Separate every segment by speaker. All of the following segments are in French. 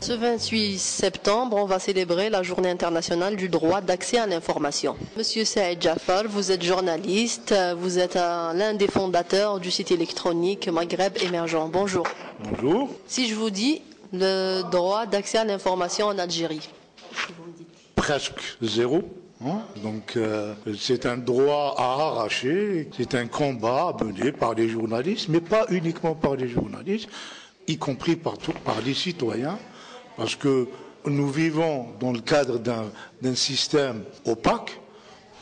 Speaker 1: Ce 28 septembre, on va célébrer la journée internationale du droit d'accès à l'information. Monsieur Saïd Jafar, vous êtes journaliste, vous êtes l'un des fondateurs du site électronique Maghreb Émergent. Bonjour.
Speaker 2: Bonjour.
Speaker 1: Si je vous dis le droit d'accès à l'information en Algérie, vous me dites.
Speaker 2: Presque zéro. Donc c'est un droit à arracher, c'est un combat mené par les journalistes, mais pas uniquement par les journalistes, y compris par les citoyens. Parce que nous vivons dans le cadre d'un système opaque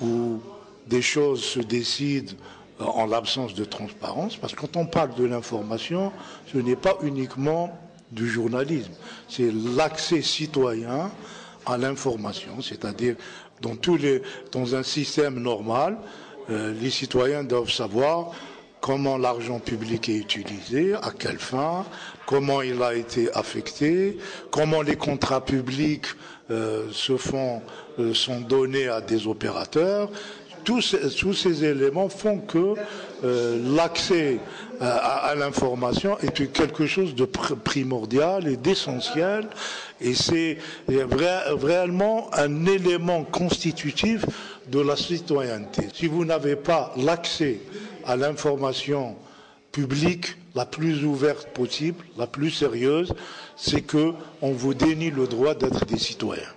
Speaker 2: où des choses se décident en l'absence de transparence. Parce que quand on parle de l'information, ce n'est pas uniquement du journalisme, c'est l'accès citoyen à l'information. C'est-à-dire, dans un système normal, les citoyens doivent savoir comment l'argent public est utilisé, à quelle fin, comment il a été affecté, comment les contrats publics sont donnés à des opérateurs. Tous ces éléments font que l'accès à l'information est quelque chose de primordial et d'essentiel, et c'est réellement un élément constitutif de la citoyenneté. Si vous n'avez pas l'accès à l'information publique la plus ouverte possible, la plus sérieuse, c'est qu'on vous dénie le droit d'être des citoyens.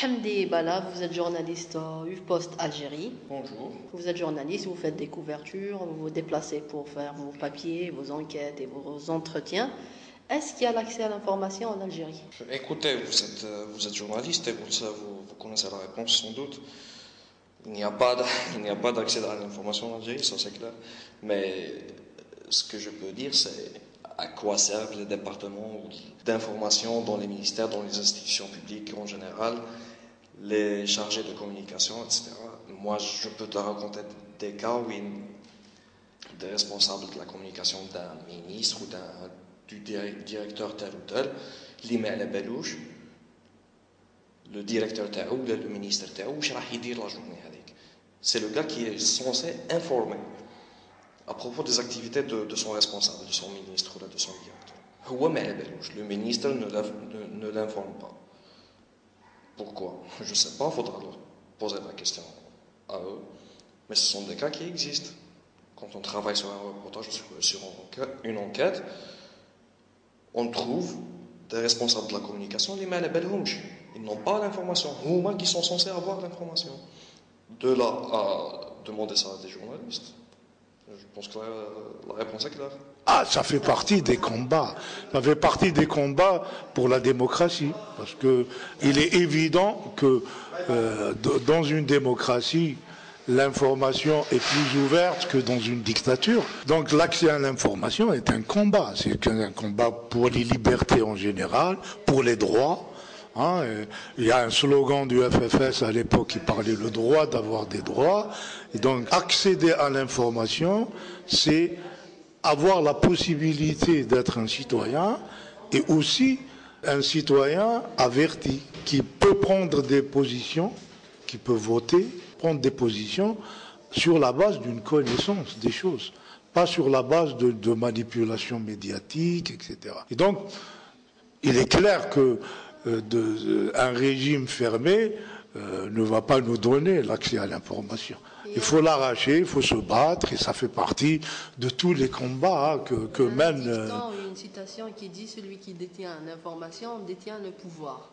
Speaker 1: Hamdi Bala, vous êtes journaliste au UFPost Algérie.
Speaker 3: Bonjour.
Speaker 1: Vous êtes journaliste, vous faites des couvertures, vous vous déplacez pour faire vos papiers, vos enquêtes et vos entretiens. Est-ce qu'il y a l'accès à l'information en Algérie?
Speaker 3: Écoutez, vous êtes journaliste et vous connaissez la réponse sans doute. Il n'y a pas d'accès à l'information en Algérie, ça c'est clair. Mais ce que je peux dire, c'est à quoi servent les départements d'information dans les ministères, dans les institutions publiques en général, les chargés de communication, etc. Moi, je peux te raconter des cas où des responsables de la communication d'un ministre ou du directeur tel ou tel, li met la belouche, le directeur تاعو ou le ministre تاعو واش راح يدير la journée avec. C'est le gars qui est censé informer à propos des activités de son responsable, de son ministre ou de son directeur. هو ما على بالوش. Le ministre ne l'informe pas. Pourquoi? Je ne sais pas, il faudra leur poser la question à eux. Mais ce sont des cas qui existent. Quand on travaille sur un reportage, sur une enquête, on trouve des responsables de la communication, ils n'ont pas l'information. Huma qui sont censés avoir l'information. De là à demander ça à des journalistes, je pense que la réponse est claire.
Speaker 2: Ah, ça fait partie des combats. Ça fait partie des combats pour la démocratie. Parce que il est évident que dans une démocratie, l'information est plus ouverte que dans une dictature. Donc l'accès à l'information est un combat. C'est un combat pour les libertés en général, pour les droits. Il y a un slogan du FFS à l'époque qui parlait le droit d'avoir des droits. Et donc accéder à l'information, c'est avoir la possibilité d'être un citoyen et aussi un citoyen averti qui peut prendre des positions, qui peut voter, prendre des positions sur la base d'une connaissance des choses, pas sur la base de manipulation médiatique, etc. Et donc, il est clair que un régime fermé ne va pas nous donner l'accès à l'information. Il faut l'arracher, il faut se battre, et ça fait partie de tous les combats que mène...
Speaker 1: Une citation qui dit « Celui qui détient l'information détient le pouvoir ».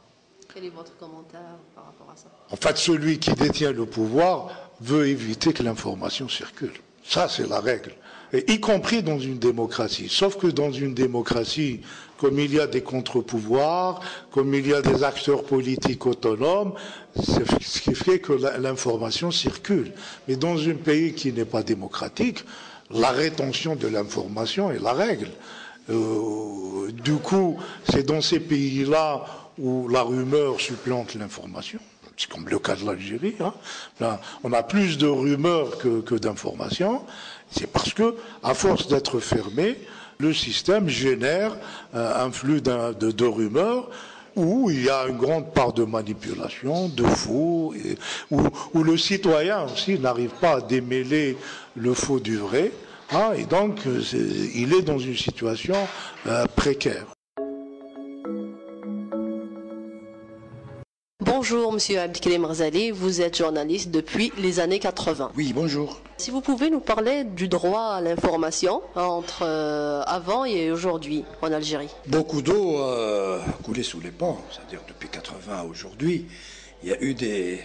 Speaker 1: Quel est votre commentaire par rapport à ça?
Speaker 2: En fait, celui qui détient le pouvoir veut éviter que l'information circule. Ça, c'est la règle. Et y compris dans une démocratie. Sauf que dans une démocratie, comme il y a des contre-pouvoirs, comme il y a des acteurs politiques autonomes, c'est ce qui fait que l'information circule. Mais dans un pays qui n'est pas démocratique, la rétention de l'information est la règle. Du coup, c'est dans ces pays-là où la rumeur supplante l'information. C'est comme le cas de l'Algérie. Là, on a plus de rumeurs que d'informations. C'est parce que, à force d'être fermé, le système génère un flux de rumeurs où il y a une grande part de manipulation, de faux, où le citoyen aussi n'arrive pas à démêler le faux du vrai. Hein, et donc, il est dans une situation précaire.
Speaker 1: Bonjour, Monsieur Abdelkarim Ghazali, vous êtes journaliste depuis les années 80.
Speaker 4: Oui, bonjour.
Speaker 1: Si vous pouvez nous parler du droit à l'information entre avant et aujourd'hui en Algérie.
Speaker 4: Beaucoup d'eau a coulé sous les ponts, c'est-à-dire depuis 80 à aujourd'hui. Il y a eu des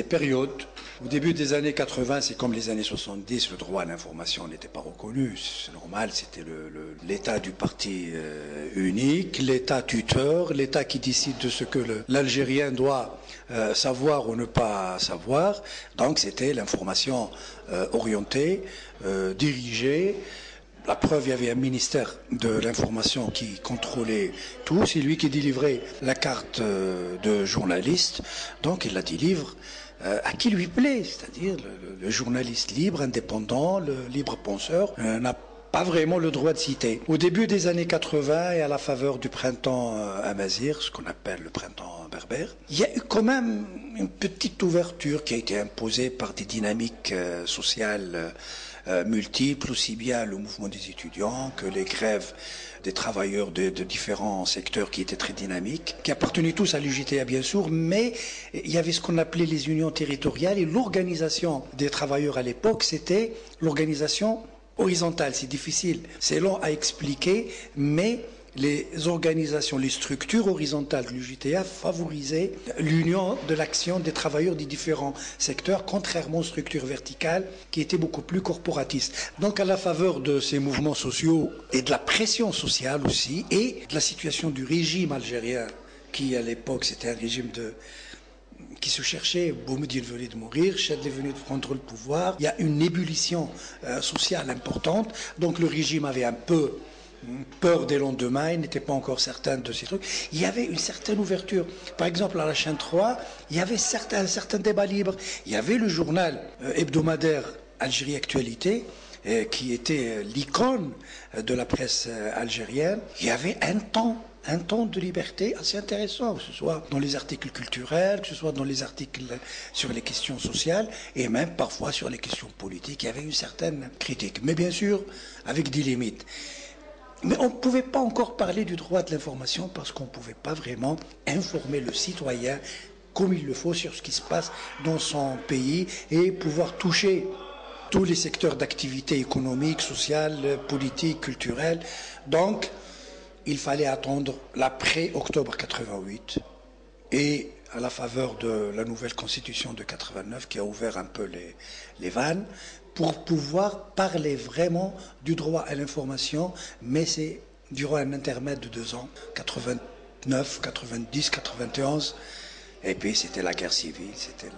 Speaker 4: périodes. Au début des années 80, c'est comme les années 70, le droit à l'information n'était pas reconnu. C'est normal, c'était l'État du parti unique, l'État tuteur, l'État qui décide de ce que l'Algérien doit savoir ou ne pas savoir. Donc c'était l'information orientée, dirigée. La preuve, il y avait un ministère de l'information qui contrôlait tout. C'est lui qui délivrait la carte de journaliste. Donc il la délivre à qui lui plaît, c'est-à-dire le journaliste libre, indépendant, le libre penseur, n'a pas vraiment le droit de citer. Au début des années 80 et à la faveur du printemps amazigh, ce qu'on appelle le printemps berbère, il y a eu quand même une petite ouverture qui a été imposée par des dynamiques sociales multiples, aussi bien le mouvement des étudiants que les grèves des travailleurs de différents secteurs qui étaient très dynamiques, qui appartenaient tous à l'UJTA bien sûr, mais il y avait ce qu'on appelait les unions territoriales et l'organisation des travailleurs à l'époque, c'était l'organisation horizontale. C'est difficile, c'est long à expliquer, mais les organisations, les structures horizontales de l'UJTA favorisaient l'union de l'action des travailleurs des différents secteurs, contrairement aux structures verticales qui étaient beaucoup plus corporatistes. Donc à la faveur de ces mouvements sociaux et de la pression sociale aussi, et de la situation du régime algérien, qui à l'époque c'était un régime qui se cherchait, Boumediene venait de mourir, Chadli venait de prendre le pouvoir, il y a une ébullition sociale importante, donc le régime avait un peu peur des lendemains, il n'était pas encore certain de ces trucs. Il y avait une certaine ouverture. Par exemple, à la chaîne 3, il y avait un certain débat libre. Il y avait le journal hebdomadaire Algérie Actualité, qui était l'icône de la presse algérienne. Il y avait un temps de liberté assez intéressant, que ce soit dans les articles culturels, que ce soit dans les articles sur les questions sociales, et même parfois sur les questions politiques. Il y avait une certaine critique, mais bien sûr, avec des limites. Mais on ne pouvait pas encore parler du droit de l'information parce qu'on ne pouvait pas vraiment informer le citoyen comme il le faut sur ce qui se passe dans son pays et pouvoir toucher tous les secteurs d'activité économique, sociale, politique, culturelle. Donc, il fallait attendre l'après-octobre 88 et à la faveur de la nouvelle constitution de 89 qui a ouvert un peu les vannes, pour pouvoir parler vraiment du droit à l'information, mais c'est durant un intermède de 2 ans, 89, 90, 91, et puis c'était la guerre civile, c'était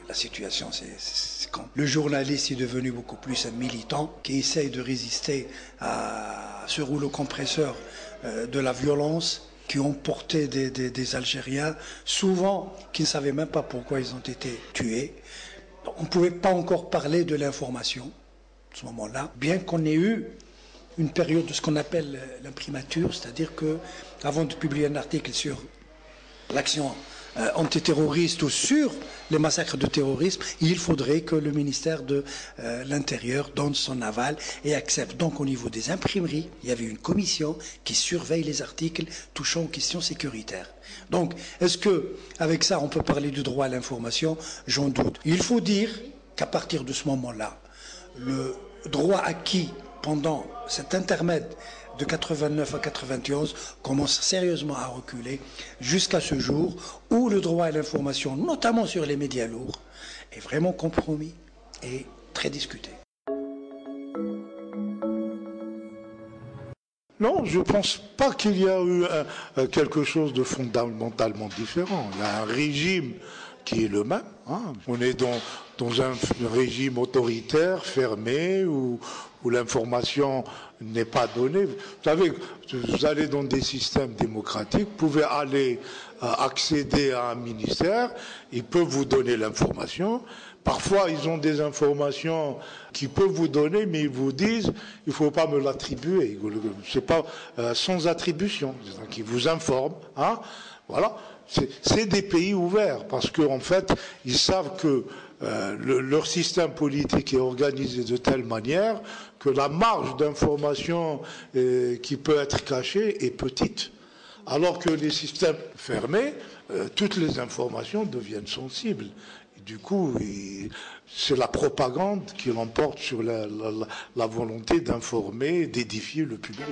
Speaker 4: la situation, c'est quand le journaliste est devenu beaucoup plus un militant qui essaye de résister à ce rouleau compresseur de la violence qui ont porté des Algériens, souvent qui ne savaient même pas pourquoi ils ont été tués. On ne pouvait pas encore parler de l'information à ce moment-là, bien qu'on ait eu une période de ce qu'on appelle l'imprimature, c'est-à-dire que avant de publier un article sur l'action antiterroriste ou sur les massacres de terrorisme, il faudrait que le ministère de l'Intérieur donne son aval et accepte. Donc au niveau des imprimeries, il y avait une commission qui surveille les articles touchant aux questions sécuritaires. Donc, est-ce que avec ça on peut parler du droit à l'information? J'en doute. Il faut dire qu'à partir de ce moment-là, le droit acquis pendant cet intermède de 89 à 91 commence sérieusement à reculer jusqu'à ce jour où le droit à l'information, notamment sur les médias lourds, est vraiment compromis et très discuté.
Speaker 2: Non, je ne pense pas qu'il y a eu quelque chose de fondamentalement différent. Il y a un régime qui est le même. Hein. On est dans un régime autoritaire, fermé, où l'information n'est pas donnée. Vous savez, vous allez dans des systèmes démocratiques, vous pouvez aller accéder à un ministère, ils peuvent vous donner l'information. Parfois, ils ont des informations qu'ils peuvent vous donner, mais ils vous disent il ne faut pas me l'attribuer. C'est pas sans attribution. Donc, ils vous informent. Hein, voilà. C'est des pays ouverts parce qu'en fait, ils savent que leur système politique est organisé de telle manière que la marge d'information qui peut être cachée est petite. Alors que les systèmes fermés, toutes les informations deviennent sensibles. Et du coup, c'est la propagande qui l'emporte sur la volonté d'informer, d'édifier le public.